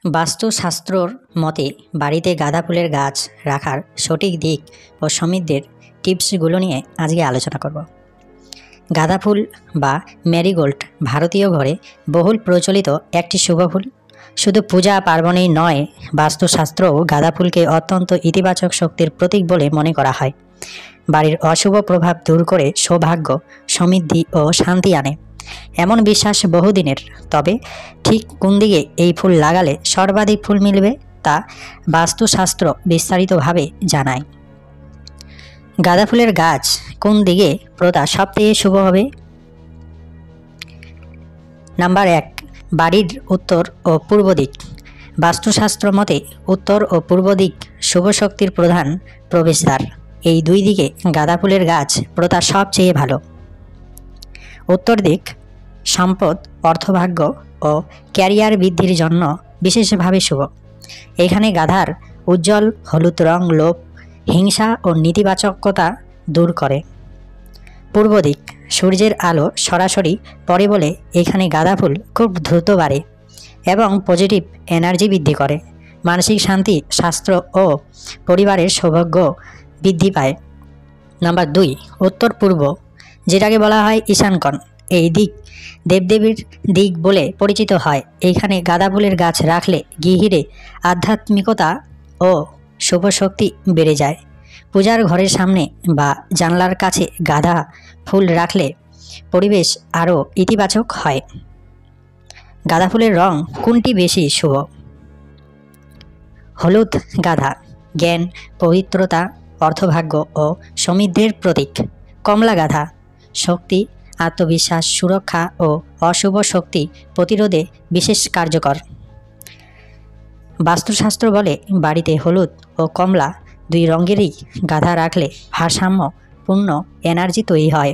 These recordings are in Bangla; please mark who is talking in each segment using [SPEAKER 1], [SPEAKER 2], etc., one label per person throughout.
[SPEAKER 1] বাস্তুশাস্ত্রর মতে বাড়িতে গাঁদা ফুলের গাছ রাখার সঠিক দিক ও সমৃদ্ধির টিপসগুলো নিয়ে আজকে আলোচনা করব। গাঁদা ফুল বা ম্যারিগোল্ড ভারতীয় ঘরে বহুল প্রচলিত একটি শুভ ফুল। শুধু পূজা পার্বণেই নয়, বাস্তুশাস্ত্রও গাঁদা ফুলকে অত্যন্ত ইতিবাচক শক্তির প্রতীক বলে মনে করা হয়। বাড়ির অশুভ প্রভাব দূর করে সৌভাগ্য, সমৃদ্ধি ও শান্তি আনে, এমন বিশ্বাস বহুদিনের। তবে ঠিক কোন দিকে এই ফুল লাগালে সর্বাধিক ফুল মিলবে তা বাস্তুশাস্ত্র বিস্তারিতভাবে জানায়। গাঁদা ফুলের গাছ কোন দিকে প্রথা সবথেকে শুভ হবে? নাম্বার 1, বাড়ির উত্তর ও পূর্ব দিক। বাস্তুশাস্ত্র মতে উত্তর ও পূর্ব দিক শুভ শক্তির প্রধান প্রবেশদ্বার। এই দুই দিকে গাঁদা ফুলের গাছ প্রথা সবচেয়ে ভালো। উত্তর দিক সম্পদ, অর্থভাগ্য ও ক্যারিয়ার বৃদ্ধির জন্য বিশেষভাবে শুভ। এখানে গাঁদার উজ্জ্বল হলুদ রং লোভ, হিংসা ও নেতিবাচকতা দূর করে। পূর্ব দিক সূর্যের আলো সরাসরি পড়ে বলে এখানে গাঁদা ফুল খুব দ্রুত বাড়ে এবং পজিটিভ এনার্জি বৃদ্ধি করে। মানসিক শান্তি, স্বাস্থ্য ও পরিবারের সৌভাগ্য বৃদ্ধি পায়। নাম্বার 2, উত্তর পূর্ব, যেটাকে বলা হয় ঈশানকোণ। এই দিক দেবদেবীর দিক বলে পরিচিত হয়। এইখানে গাঁদা ফুলের গাছ রাখলে গৃহে আধ্যাত্মিকতা ও শুভ শক্তি বেড়ে যায়। পূজার ঘরের সামনে বা জানলার কাছে গাঁদা ফুল রাখলে পরিবেশ আরও ইতিবাচক হয়। গাঁদা ফুলের রং কোনটি বেশি শুভ? হলুদ গাঁদা জ্ঞান, পবিত্রতা, অর্থভাগ্য ও সমৃদ্ধির প্রতীক। কমলা গাঁদা শক্তি, আত্মবিশ্বাস, সুরক্ষা ও অশুভ শক্তি প্রতিরোধে বিশেষ কার্যকর। বাস্তুশাস্ত্র বলে বাড়িতে হলুদ ও কমলা দুই রঙেরই গাঁদা রাখলে ভারসাম্যপূর্ণ এনার্জি তৈরি হয়।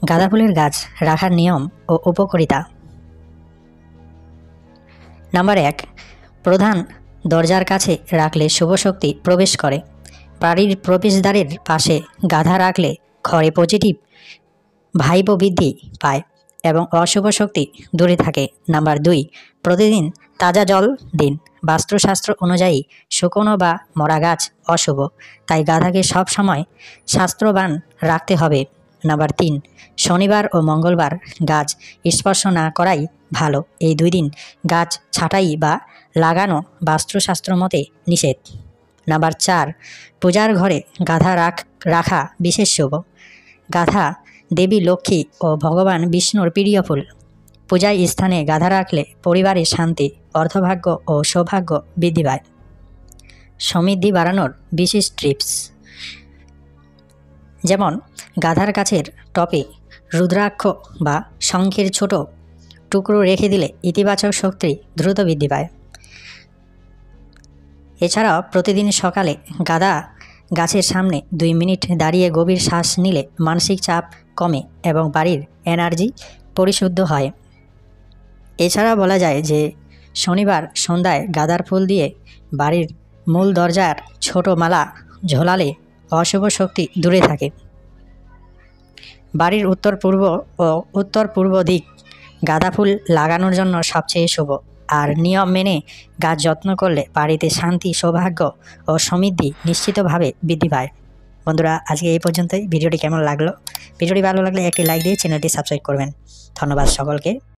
[SPEAKER 1] গাঁদা ফুলের গাছ রাখার নিয়ম ও উপকারিতা। নাম্বার 1, প্রধান দরজার কাছে রাখলে শুভ শক্তি প্রবেশ করে। বাড়ির প্রবেশদ্বারের পাশে গাঁদা রাখলে ঘরে পজিটিভ ভাইব বৃদ্ধি পায় এবং অশুভ শক্তি দূরে থাকে। নাম্বার 2, প্রতিদিন তাজা জল দিন। বাস্তুশাস্ত্র অনুযায়ী শুকনো বা মরা গাছ অশুভ, তাই গাঁদাকে সব সময় স্বাস্থ্যবান রাখতে হবে। নাম্বার 3, শনিবার ও মঙ্গলবার গাছ স্পর্শ না করাই ভালো। এই 2 দিন গাছ ছাঁটাই বা লাগানো বাস্তুশাস্ত্র মতে নিষেধ। নাম্বার 4, পূজার ঘরে গাঁদা রাখা বিশেষ শুভ। গাঁদা দেবী লক্ষ্মী ও ভগবান বিষ্ণুর প্রিয় ফুল। পূজায় স্থানে গাঁদা রাখলে পরিবারের শান্তি, অর্থভাগ্য ও সৌভাগ্য বৃদ্ধি পায়। সমৃদ্ধি বাড়ানোর বিশেষ টিপস, যেমন গাঁদার গাছের টপে রুদ্রাক্ষ বা শঙ্খের ছোট টুকরো রেখে দিলে ইতিবাচক শক্তি দ্রুত বৃদ্ধি পায়। এছাড়াও প্রতিদিন সকালে গাঁদা গাছের সামনে 2 মিনিট দাঁড়িয়ে গভীর শ্বাস নিলে মানসিক চাপ কমে এবং বাড়ির এনার্জি পরিশুদ্ধ হয়। এছাড়া বলা যায় যে শনিবার সন্ধ্যায় গাঁদার ফুল দিয়ে বাড়ির মূল দরজার ছোট মালা ঝোলালে অশুভ শক্তি দূরে থাকে। বাড়ির উত্তর পূর্ব দিক গাঁদা ফুল লাগানোর জন্য সবচেয়ে শুভ। আর নিয়ম মেনে গাছ যত্ন করলে বাড়িতে শান্তি, সৌভাগ্য ও সমৃদ্ধি নিশ্চিতভাবে বৃদ্ধি পায়। বন্ধুরা, আজকে এই পর্যন্তই। ভিডিওটি কেমন লাগলো? ভিডিওটি ভালো লাগলে একটি লাইক দিয়ে চ্যানেলটি সাবস্ক্রাইব করবেন। ধন্যবাদ সকলকে।